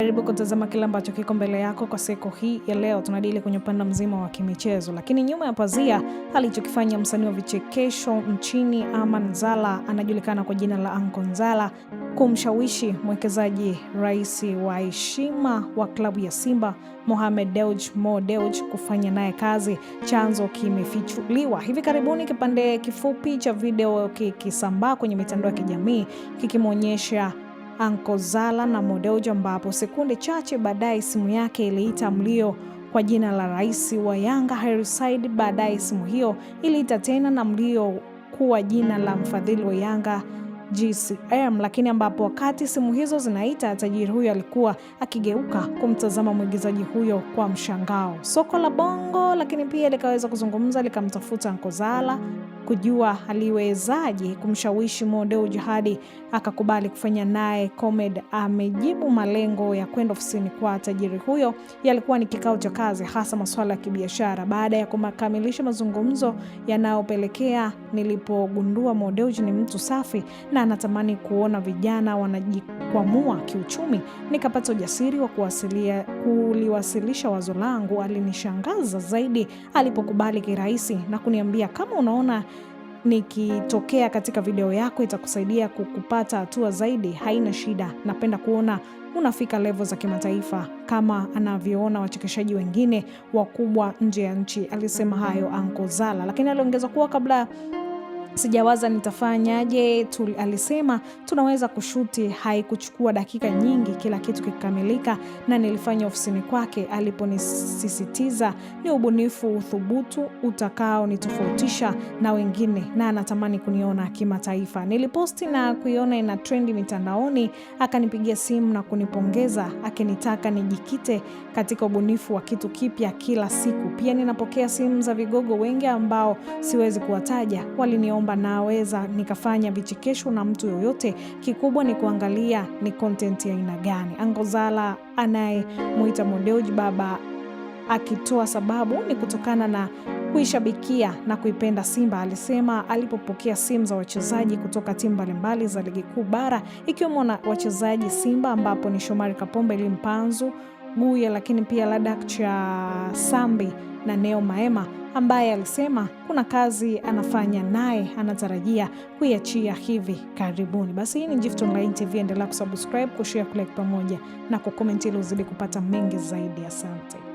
Karibu kutazama kile ambacho kiko mbele yako kwa siku hii ya leo. Tunadili kwenye upande mzima wa kimichezo, lakini nyuma ya pazia alichokifanya msanii wa vichekesho nchini Aman Zala, anajulikana kwa jina la Uncle Nzala, kumshawishi mwekezaji rais wa heshima wa klabu ya Simba Mohamed Dewji Mo Dewji kufanya naye kazi. Chanzo kimefichuliwa hivi karibuni, kipande kifupi cha video kikisambaa kwenye mitandao ya kijamii kikimwonyesha Uncle Zala na Mo Dewji, ambapo sekunde chache baadaye simu yake iliita mlio kwa jina la rais wa Yanga Hersi Said. Baadaye simu hiyo iliita tena na mlio kuwa jina la mfadhili wa Yanga GCM, lakini ambapo wakati simu hizo zinaita, tajiri huyo alikuwa akigeuka kumtazama mwigizaji huyo kwa mshangao. Soko la Bongo lakini pia likaweza kuzungumza, likamtafuta Uncle Zala kujua aliwezaje kumshawishi Mo Dewji hadi akakubali kufanya naye comedy. Amejibu malengo ya kwenda ofisini kwa tajiri huyo yalikuwa ni kikao cha kazi, hasa masuala ya kibiashara. Baada ya kukamilisha mazungumzo yanayopelekea, nilipogundua Mo Dewji ni mtu safi na anatamani kuona vijana wanajikwamua kiuchumi, nikapata ujasiri wa kuliwasilisha wazo langu. Alinishangaza zaidi alipokubali kirahisi na kuniambia, kama unaona nikitokea katika video yako itakusaidia kukupata hatua zaidi, haina shida. Napenda kuona unafika level za kimataifa kama anavyoona wachekeshaji wengine wakubwa nje ya nchi. Alisema hayo Uncle Zala, lakini aliongeza kuwa kabla sijawaza nitafanyaje, alisema tunaweza kushuti. Haikuchukua dakika nyingi, kila kitu kikamilika na nilifanya ofisini kwake. Aliponisisitiza ni ubunifu, uthubutu utakao nitofautisha na wengine, na anatamani kuniona kimataifa. Niliposti na kuiona ina trendi mitandaoni, akanipigia simu na kunipongeza, akinitaka nijikite katika ubunifu wa kitu kipya kila siku. Pia ninapokea simu za vigogo wengi ambao siwezi kuwataja, waliniomba naweza nikafanya vichekesho na mtu yoyote. Kikubwa ni kuangalia ni content ya aina gani. Uncle Zala anayemuita Mo Dewji baba, akitoa sababu ni kutokana na kuishabikia na kuipenda Simba. Alisema alipopokea simu za wachezaji kutoka timu mbalimbali za ligi kuu bara, ikiwemo na wachezaji Simba ambapo ni Shomari Kapombe, Limpanzu Guye, lakini pia Ladak cha Sambi na Neo Maema, ambaye alisema kuna kazi anafanya naye anatarajia kuiachia hivi karibuni. Basi hii ni Gift Online TV, endelea kusubscribe, kushare, kulike pamoja na kucomment ili uzidi kupata mengi zaidi. Asante.